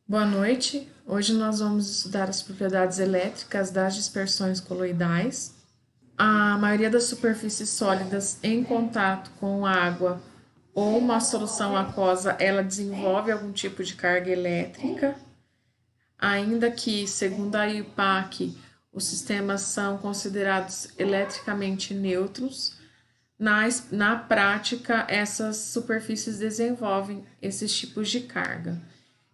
Boa noite. Hoje nós vamos estudar as propriedades elétricas das dispersões coloidais. A maioria das superfícies sólidas em contato com água ou uma solução aquosa, ela desenvolve algum tipo de carga elétrica, ainda que, segundo a IUPAC, os sistemas são considerados eletricamente neutros. Na prática, essas superfícies desenvolvem esses tipos de carga.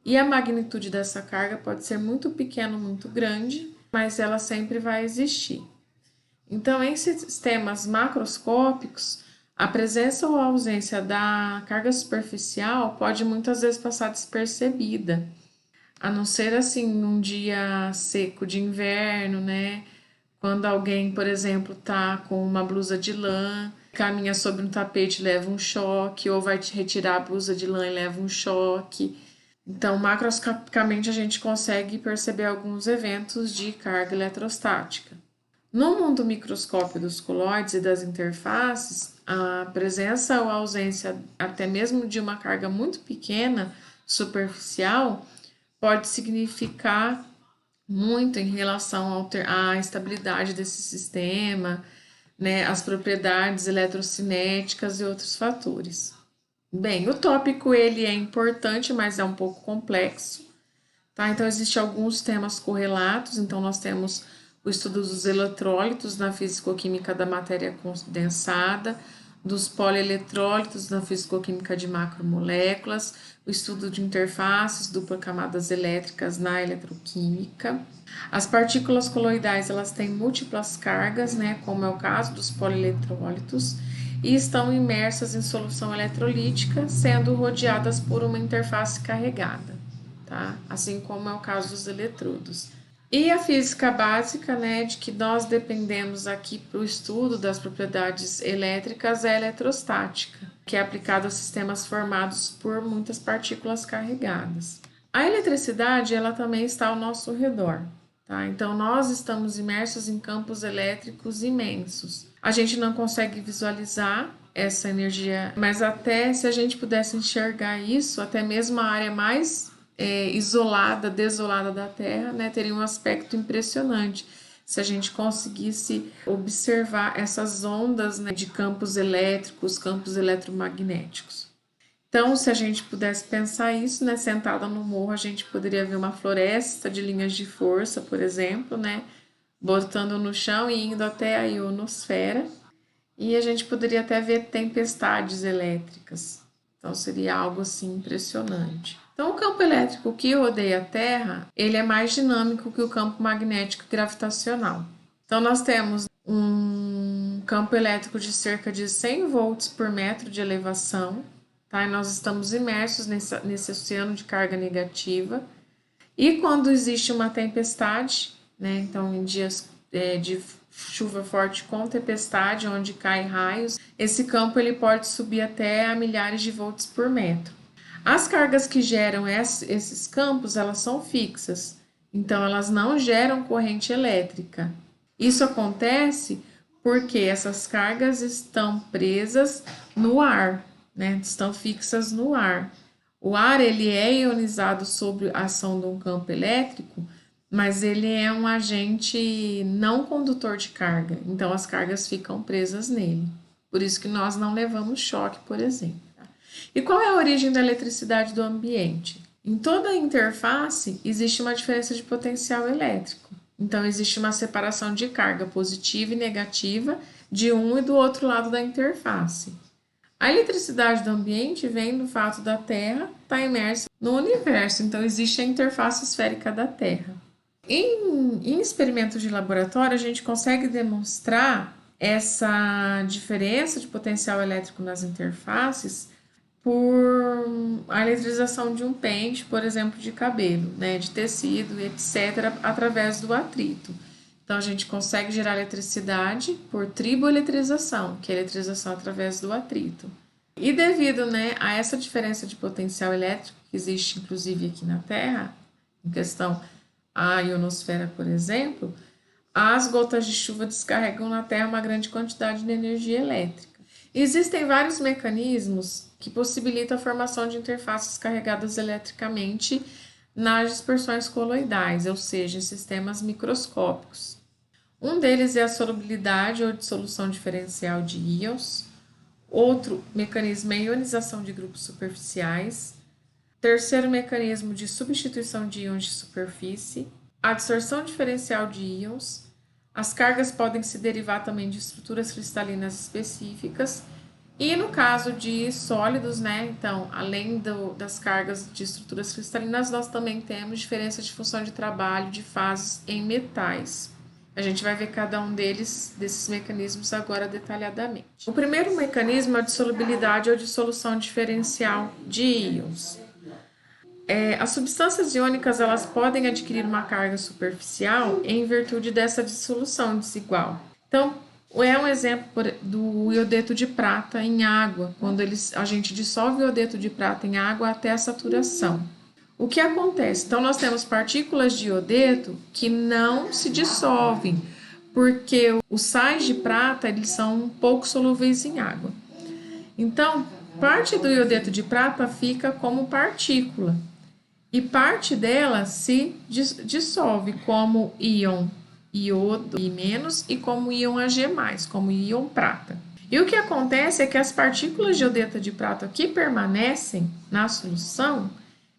E a magnitude dessa carga pode ser muito pequena ou muito grande, mas ela sempre vai existir. Então, em sistemas macroscópicos, a presença ou a ausência da carga superficial pode muitas vezes passar despercebida, a não ser assim num dia seco de inverno, né? Quando alguém, por exemplo, tá com uma blusa de lã, caminha sobre um tapete e leva um choque, ou vai retirar a blusa de lã e leva um choque. Então, macroscopicamente, a gente consegue perceber alguns eventos de carga eletrostática. No mundo microscópio dos coloides e das interfaces, a presença ou ausência até mesmo de uma carga muito pequena, superficial, pode significar muito em relação à estabilidade desse sistema, né, as propriedades eletrocinéticas e outros fatores. Bem, o tópico ele é importante, mas é um pouco complexo, tá? Então existem alguns temas correlatos, então nós temos o estudo dos eletrólitos na fisicoquímica da matéria condensada, dos polieletrólitos na fisicoquímica de macromoléculas, o estudo de interfaces, dupla camadas elétricas na eletroquímica. As partículas coloidais, elas têm múltiplas cargas, né, como é o caso dos polieletrólitos, e estão imersas em solução eletrolítica, sendo rodeadas por uma interface carregada, tá? Assim como é o caso dos eletrodos. E a física básica, né, de que nós dependemos aqui para o estudo das propriedades elétricas é a eletrostática, que é aplicada a sistemas formados por muitas partículas carregadas. A eletricidade, ela também está ao nosso redor, tá? Então, nós estamos imersos em campos elétricos imensos. A gente não consegue visualizar essa energia, mas até se a gente pudesse enxergar isso, até mesmo a área mais isolada, desolada da Terra, né, teria um aspecto impressionante se a gente conseguisse observar essas ondas, né, de campos elétricos, campos eletromagnéticos. Então, se a gente pudesse pensar isso, né, sentada no morro, a gente poderia ver uma floresta de linhas de força, por exemplo, né, botando no chão e indo até a ionosfera, e a gente poderia até ver tempestades elétricas. Então, seria algo assim impressionante. Então, o campo elétrico que rodeia a Terra, ele é mais dinâmico que o campo magnético gravitacional. Então, nós temos um campo elétrico de cerca de 100 volts por metro de elevação, tá? E nós estamos imersos nesse oceano de carga negativa. E quando existe uma tempestade, né? Então, em dias de chuva forte com tempestade, onde cai raios, esse campo ele pode subir até a milhares de volts por metro. As cargas que geram esses campos, elas são fixas, então elas não geram corrente elétrica. Isso acontece porque essas cargas estão presas no ar, né? Estão fixas no ar. O ar ele é ionizado sob a ação de um campo elétrico, mas ele é um agente não condutor de carga, então as cargas ficam presas nele. Por isso que nós não levamos choque, por exemplo. E qual é a origem da eletricidade do ambiente? Em toda a interface existe uma diferença de potencial elétrico. Então existe uma separação de carga positiva e negativa de um e do outro lado da interface. A eletricidade do ambiente vem do fato da Terra estar imersa no universo, então existe a interface esférica da Terra. Em experimentos de laboratório, a gente consegue demonstrar essa diferença de potencial elétrico nas interfaces por a eletrização de um pente, por exemplo, de cabelo, né, de tecido, etc., através do atrito. Então, a gente consegue gerar eletricidade por triboeletrização, que é a eletrização através do atrito. E devido, né, a essa diferença de potencial elétrico que existe, inclusive, aqui na Terra, em questão a ionosfera, por exemplo, as gotas de chuva descarregam na Terra uma grande quantidade de energia elétrica. Existem vários mecanismos que possibilitam a formação de interfaces carregadas eletricamente nas dispersões coloidais, ou seja, em sistemas microscópicos. Um deles é a solubilidade ou dissolução diferencial de íons. Outro mecanismo é a ionização de grupos superficiais. Terceiro mecanismo de substituição de íons de superfície. A distorção diferencial de íons. As cargas podem se derivar também de estruturas cristalinas específicas. E no caso de sólidos, né, então, além das cargas de estruturas cristalinas, nós também temos diferença de função de trabalho de fases em metais. A gente vai ver cada um desses mecanismos agora detalhadamente. O primeiro mecanismo é a dissolubilidade ou dissolução diferencial de íons. As substâncias iônicas elas podem adquirir uma carga superficial em virtude dessa dissolução desigual. Então, é um exemplo do iodeto de prata em água, quando a gente dissolve o iodeto de prata em água até a saturação. O que acontece? Então, nós temos partículas de iodeto que não se dissolvem, porque os sais de prata eles são pouco solúveis em água. Então, parte do iodeto de prata fica como partícula, e parte dela se dissolve como íon iodo I- e como íon Ag+, como íon prata. E o que acontece é que as partículas de iodeto de prata que permanecem na solução,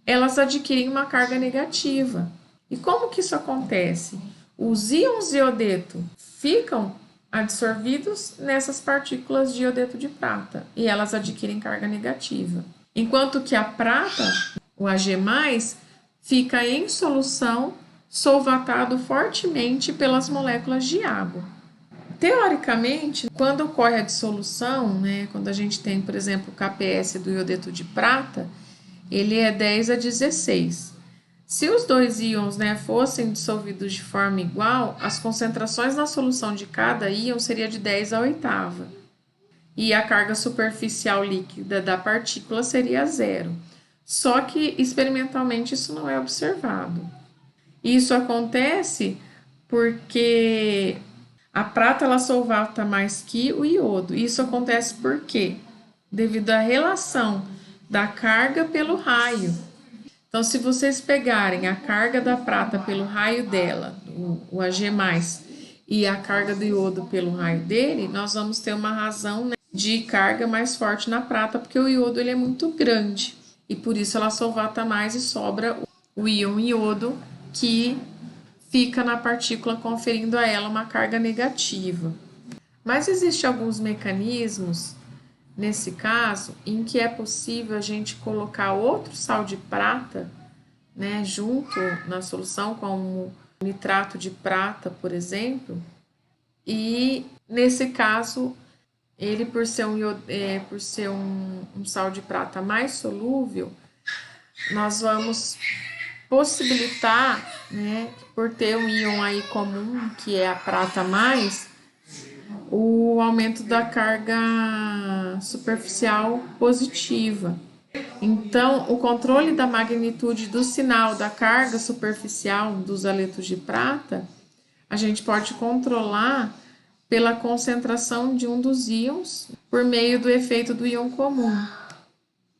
elas adquirem uma carga negativa. E como que isso acontece? Os íons de iodeto ficam absorvidos nessas partículas de iodeto de prata e elas adquirem carga negativa. Enquanto que a prata, o Ag+, fica em solução, solvatado fortemente pelas moléculas de água. Teoricamente, quando ocorre a dissolução, né, quando a gente tem, por exemplo, o KPS do iodeto de prata, ele é 10 a 16. Se os dois íons, né, fossem dissolvidos de forma igual, as concentrações na solução de cada íon seria de 10 a oitava. E a carga superficial líquida da partícula seria zero. Só que experimentalmente isso não é observado. Isso acontece porque a prata ela solvata mais que o iodo. Isso acontece por quê? Devido à relação da carga pelo raio. Então, se vocês pegarem a carga da prata pelo raio dela, o Ag+, e a carga do iodo pelo raio dele, nós vamos ter uma razão, né, de carga mais forte na prata, porque o iodo ele é muito grande. E por isso ela solvata mais e sobra o íon iodo, que fica na partícula conferindo a ela uma carga negativa. Mas existem alguns mecanismos, nesse caso, em que é possível a gente colocar outro sal de prata, né, junto na solução, como nitrato de prata, por exemplo, e nesse caso, ele por ser um sal de prata mais solúvel, nós vamos possibilitar, né, por ter um íon aí comum, que é a prata mais, o aumento da carga superficial positiva. Então, o controle da magnitude do sinal da carga superficial dos haletos de prata, a gente pode controlar pela concentração de um dos íons por meio do efeito do íon comum.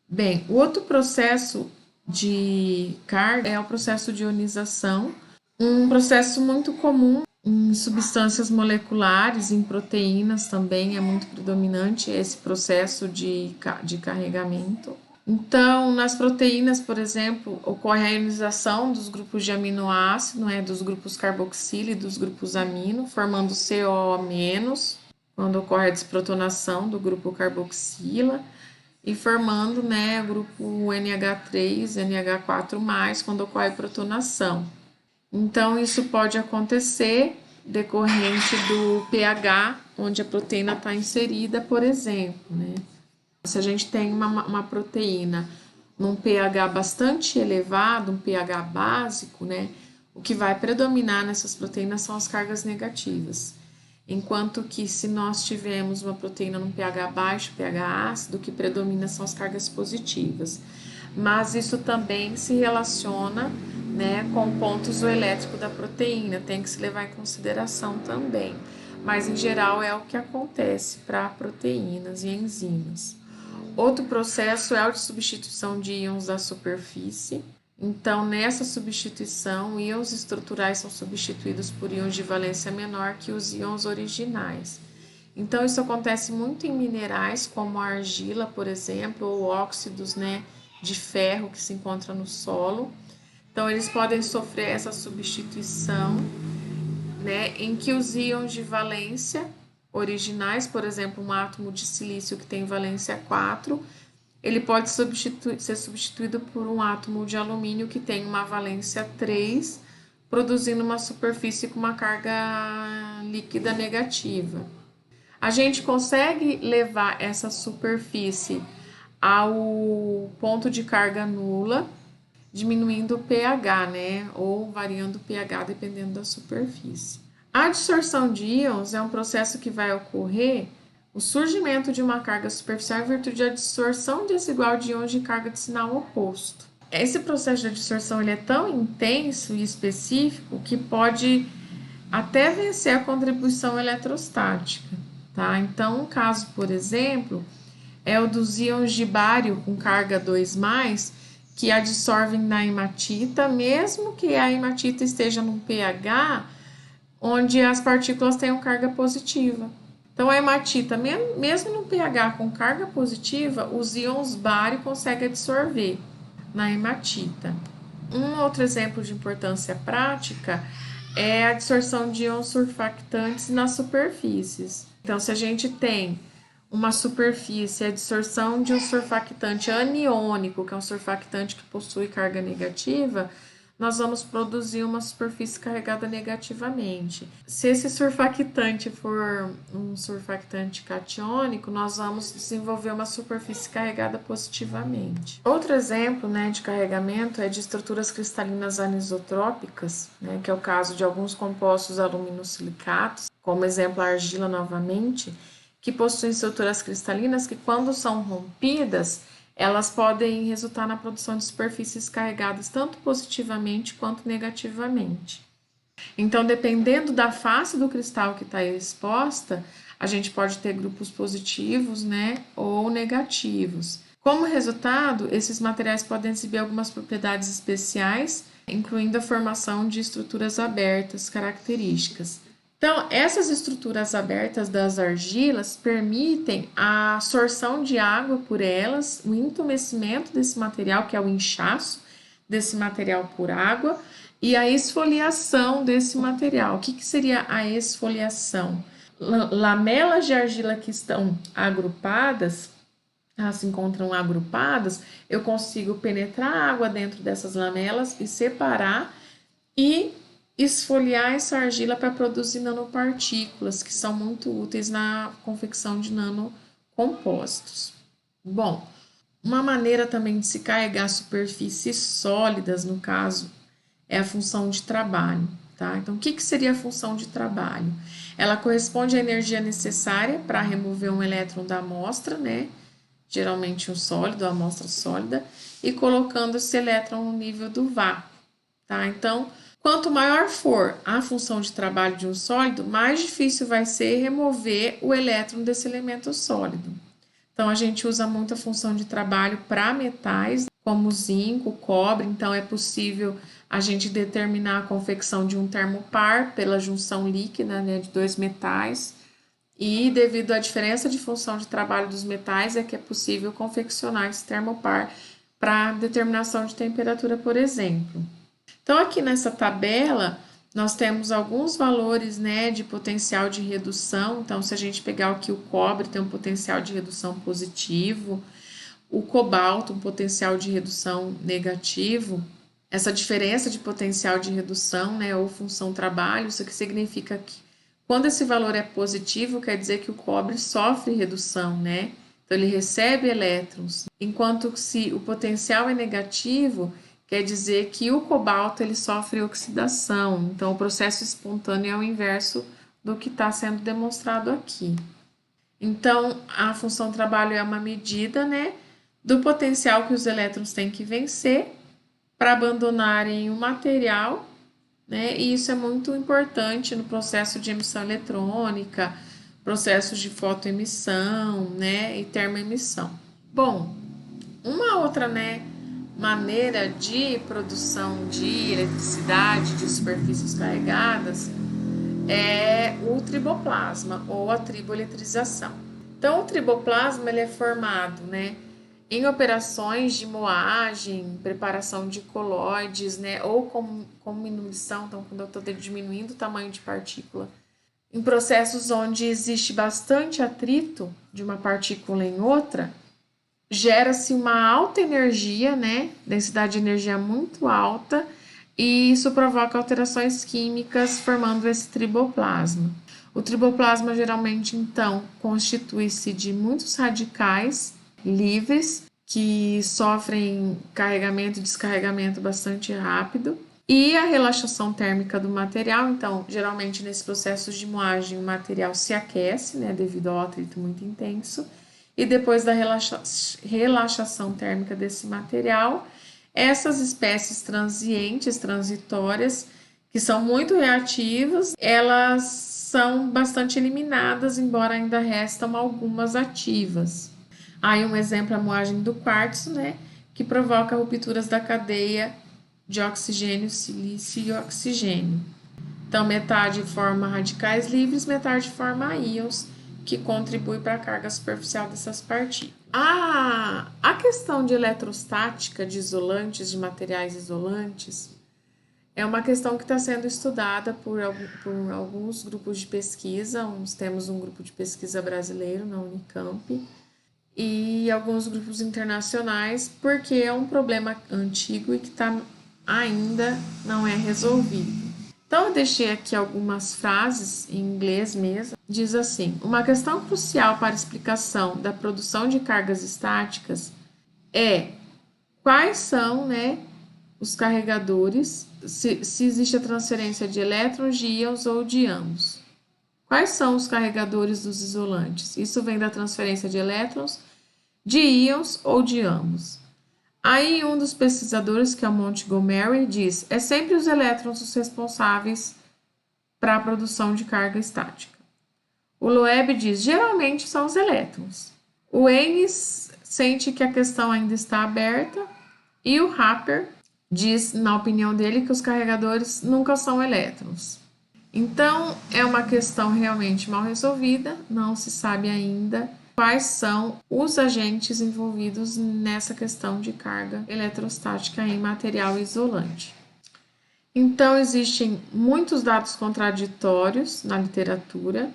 Bem, o outro processo de carga é o processo de ionização, um processo muito comum em substâncias moleculares, em proteínas também é muito predominante esse processo de carregamento. Então, nas proteínas, por exemplo, ocorre a ionização dos grupos de aminoácido, né, dos grupos carboxilo e dos grupos amino, formando CO-, quando ocorre a desprotonação do grupo carboxila, e formando, né, o grupo NH3, NH4+, quando ocorre a protonação. Então, isso pode acontecer decorrente do pH onde a proteína está inserida, por exemplo, né? Se a gente tem uma proteína num pH bastante elevado, um pH básico, né? O que vai predominar nessas proteínas são as cargas negativas. Enquanto que se nós tivermos uma proteína num pH baixo, pH ácido, o que predomina são as cargas positivas. Mas isso também se relaciona, né, com o ponto isoelétrico da proteína, tem que se levar em consideração também. Mas em geral é o que acontece para proteínas e enzimas. Outro processo é o de substituição de íons da superfície. Então, nessa substituição, íons estruturais são substituídos por íons de valência menor que os íons originais. Então, isso acontece muito em minerais, como a argila, por exemplo, ou óxidos, né, de ferro que se encontra no solo. Então, eles podem sofrer essa substituição, né, em que os íons de valência originais, por exemplo, um átomo de silício que tem valência 4, ele pode ser substituído por um átomo de alumínio que tem uma valência 3, produzindo uma superfície com uma carga líquida negativa. A gente consegue levar essa superfície ao ponto de carga nula, diminuindo o pH, né? Ou variando o pH dependendo da superfície. A adsorção de íons é um processo que vai ocorrer o surgimento de uma carga superficial em virtude de adsorção desigual de íons de carga de sinal oposto. Esse processo de adsorção ele é tão intenso e específico que pode até vencer a contribuição eletrostática, tá? Então, um caso, por exemplo, é o dos íons de bário com carga 2+, que adsorvem na hematita, mesmo que a hematita esteja num pH onde as partículas tenham carga positiva. Então, a hematita, mesmo no pH com carga positiva, os íons bário conseguem absorver na hematita. Um outro exemplo de importância prática é a adsorção de íons surfactantes nas superfícies. Então, se a gente tem uma superfície, a adsorção de um surfactante aniônico, que é um surfactante que possui carga negativa, nós vamos produzir uma superfície carregada negativamente. Se esse surfactante for um surfactante catiônico, nós vamos desenvolver uma superfície carregada positivamente. Outro exemplo, né, de carregamento é de estruturas cristalinas anisotrópicas, né, que é o caso de alguns compostos aluminosilicatos, como exemplo a argila novamente, que possuem estruturas cristalinas que, quando são rompidas, elas podem resultar na produção de superfícies carregadas tanto positivamente quanto negativamente. Então, dependendo da face do cristal que está exposta, a gente pode ter grupos positivos, né, ou negativos. Como resultado, esses materiais podem exibir algumas propriedades especiais, incluindo a formação de estruturas abertas características. Então, essas estruturas abertas das argilas permitem a absorção de água por elas, o entumecimento desse material, que é o inchaço desse material por água, e a esfoliação desse material. O que seria a esfoliação? Lamelas de argila que estão agrupadas, elas se encontram agrupadas, eu consigo penetrar a água dentro dessas lamelas e separar e esfoliar essa argila para produzir nanopartículas, que são muito úteis na confecção de nanocompostos. Bom, uma maneira também de se carregar superfícies sólidas, no caso, é a função de trabalho, tá? Então, o que seria a função de trabalho? Ela corresponde à energia necessária para remover um elétron da amostra, né? Geralmente um sólido, a amostra sólida, e colocando esse elétron no nível do vácuo, tá? Então, quanto maior for a função de trabalho de um sólido, mais difícil vai ser remover o elétron desse elemento sólido. Então, a gente usa muito a função de trabalho para metais, como zinco, cobre. Então, é possível a gente determinar a confecção de um termopar pela junção líquida, né, de dois metais. E devido à diferença de função de trabalho dos metais, é que é possível confeccionar esse termopar para determinação de temperatura, por exemplo. Então, aqui nessa tabela, nós temos alguns valores, né, de potencial de redução. Então, se a gente pegar aqui o cobre, tem um potencial de redução positivo, o cobalto, um potencial de redução negativo. Essa diferença de potencial de redução, né, ou função trabalho, isso que significa que quando esse valor é positivo, quer dizer que o cobre sofre redução, né? Então, ele recebe elétrons. Enquanto que se o potencial é negativo, quer dizer que o cobalto ele sofre oxidação. Então, o processo espontâneo é o inverso do que está sendo demonstrado aqui. Então, a função trabalho é uma medida, né, do potencial que os elétrons têm que vencer para abandonarem o material, né, e isso é muito importante no processo de emissão eletrônica, processos de fotoemissão, né, e termoemissão. Bom, uma outra, né, maneira de produção de eletricidade de superfícies carregadas é o triboplasma ou a triboeletrização. Então, o triboplasma ele é formado, né, em operações de moagem, preparação de colóides, né, ou como inibição, então quando eu estou diminuindo o tamanho de partícula, em processos onde existe bastante atrito de uma partícula em outra, gera-se uma alta energia, né, densidade de energia muito alta, e isso provoca alterações químicas formando esse triboplasma. O triboplasma geralmente, então, constitui-se de muitos radicais livres que sofrem carregamento e descarregamento bastante rápido. E a relaxação térmica do material, então, geralmente nesses processos de moagem o material se aquece, né, devido ao atrito muito intenso. E depois da relaxação térmica desse material, essas espécies transientes, transitórias, que são muito reativas, elas são bastante eliminadas, embora ainda restam algumas ativas. Aí um exemplo é a moagem do quartzo, né, que provoca rupturas da cadeia de oxigênio, silício e oxigênio. Então, metade forma radicais livres, metade forma íons, que contribui para a carga superficial dessas partículas. A questão de eletrostática de isolantes, de materiais isolantes, é uma questão que está sendo estudada por alguns grupos de pesquisa. Temos um grupo de pesquisa brasileiro na Unicamp e alguns grupos internacionais, porque é um problema antigo e que ainda não é resolvido. Então, eu deixei aqui algumas frases em inglês mesmo. Diz assim: uma questão crucial para a explicação da produção de cargas estáticas é quais são, né, os carregadores, se existe a transferência de elétrons, de íons ou de ambos. Quais são os carregadores dos isolantes? Isso vem da transferência de elétrons, de íons ou de ambos. Aí um dos pesquisadores, que é o Montgomery, diz: é sempre os elétrons os responsáveis para a produção de carga estática. O Loeb diz: geralmente são os elétrons. O Haynes sente que a questão ainda está aberta e o Harper diz, na opinião dele, que os carregadores nunca são elétrons. Então, é uma questão realmente mal resolvida, não se sabe ainda quais são os agentes envolvidos nessa questão de carga eletrostática em material isolante. Então, existem muitos dados contraditórios na literatura.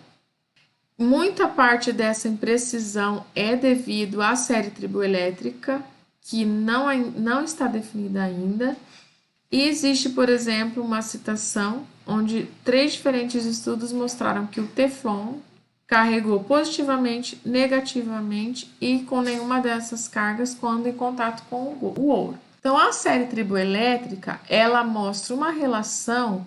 Muita parte dessa imprecisão é devido à série triboelétrica, que não está definida ainda. E existe, por exemplo, uma citação onde 3 diferentes estudos mostraram que o Teflon carregou positivamente, negativamente e com nenhuma dessas cargas quando em contato com o ouro. Então, a série triboelétrica, ela mostra uma relação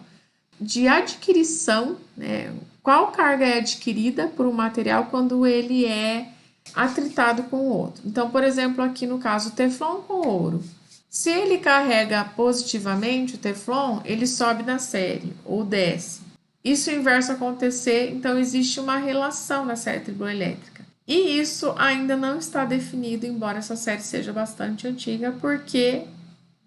de adquirição, né? Qual carga é adquirida por um material quando ele é atritado com o outro. Então, por exemplo, aqui no caso, o Teflon com ouro. Se ele carrega positivamente o Teflon, ele sobe na série ou desce. Isso é o inverso acontecer, então existe uma relação na série triboelétrica. E isso ainda não está definido, embora essa série seja bastante antiga, porque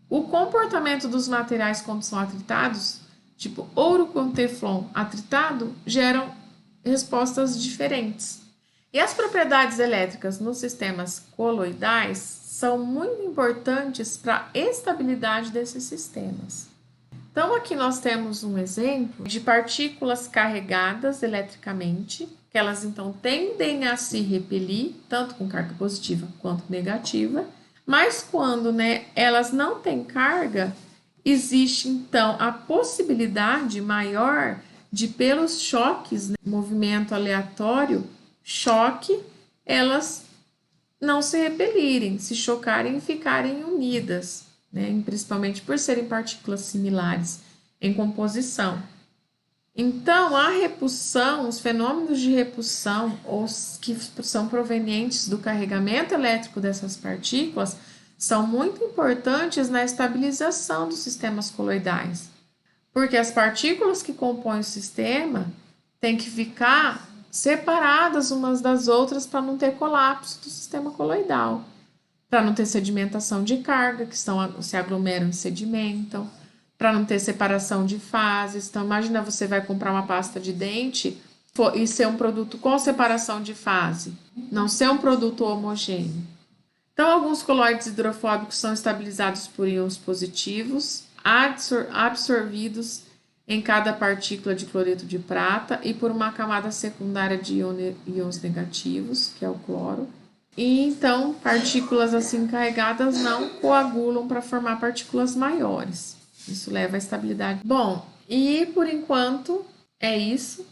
o comportamento dos materiais quando são atritados, tipo ouro com Teflon atritado, geram respostas diferentes. E as propriedades elétricas nos sistemas coloidais são muito importantes para a estabilidade desses sistemas. Então, aqui nós temos um exemplo de partículas carregadas eletricamente, que elas então tendem a se repelir, tanto com carga positiva quanto negativa, mas quando, né, elas não têm carga, existe então a possibilidade maior de, pelos choques, né, movimento aleatório, choque, elas não se repelirem, se chocarem e ficarem unidas, né? Principalmente por serem partículas similares em composição. Então, a repulsão, os fenômenos de repulsão, os que são provenientes do carregamento elétrico dessas partículas, são muito importantes na estabilização dos sistemas coloidais, porque as partículas que compõem o sistema têm que ficar separadas umas das outras para não ter colapso do sistema coloidal. para não ter sedimentação de carga, que se aglomeram e sedimentam, para não ter separação de fases. Então, imagina você vai comprar uma pasta de dente e ser um produto com separação de fase, não ser um produto homogêneo. Então, alguns coloides hidrofóbicos são estabilizados por íons positivos, absorvidos em cada partícula de cloreto de prata e por uma camada secundária de íons negativos, que é o cloro. E então, partículas assim carregadas não coagulam para formar partículas maiores. Isso leva à estabilidade. Bom, e por enquanto é isso.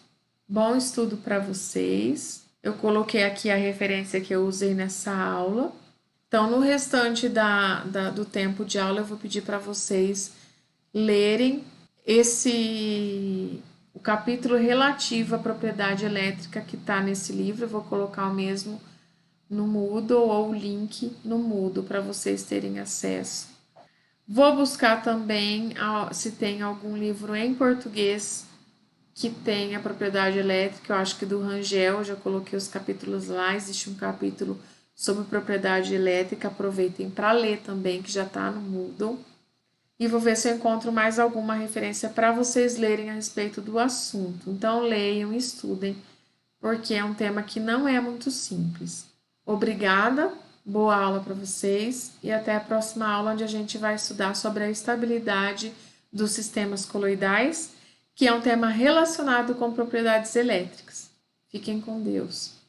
Bom estudo para vocês. Eu coloquei aqui a referência que eu usei nessa aula. Então, no restante do tempo de aula, eu vou pedir para vocês lerem o capítulo relativo à propriedade elétrica que está nesse livro. Eu vou colocar o mesmo no Moodle ou o link no Moodle para vocês terem acesso. Vou buscar também se tem algum livro em português que tenha propriedade elétrica. Eu acho que do Rangel, eu já coloquei os capítulos lá. Existe um capítulo sobre propriedade elétrica. Aproveitem para ler também, que já está no Moodle. E vou ver se eu encontro mais alguma referência para vocês lerem a respeito do assunto. Então, leiam e estudem, porque é um tema que não é muito simples. Obrigada, boa aula para vocês e até a próxima aula, onde a gente vai estudar sobre a estabilidade dos sistemas coloidais, que é um tema relacionado com propriedades elétricas. Fiquem com Deus.